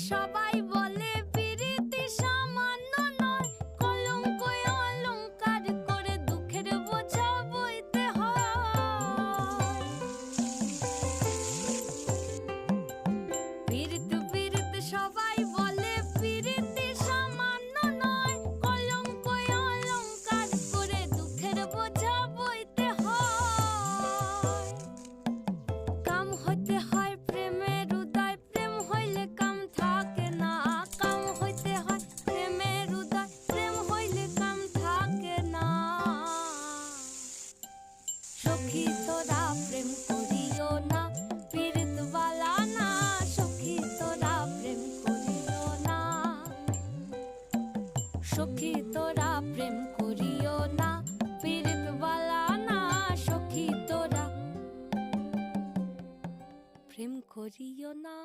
সবাই বলে পিরিতি সামান্য নয়, কলঙ্ক অলংকার করে দুঃখের বোঝা বইতে হয়। পিরিত পিরিত সবাই বলে পিরিতি সামান্য নয়, কলঙ্ক অলংকার করে দুঃখের বোঝা বইতে হয়। কাম হইতে হয় প্রেমের উদয়, প্রেম হইলে কাম থাকে না। কাম হইতে হয় প্রেমের উদয়, প্রেম হইলে কাম থাকে না। সখী তোরা প্রেম করিও না, পীড়িত বালা না। সখী তোরা প্রেম করিও না, সখী তোরা প্রেম করিও না, পীড়িত বালা না। সখী তোরা প্রেম করিও না।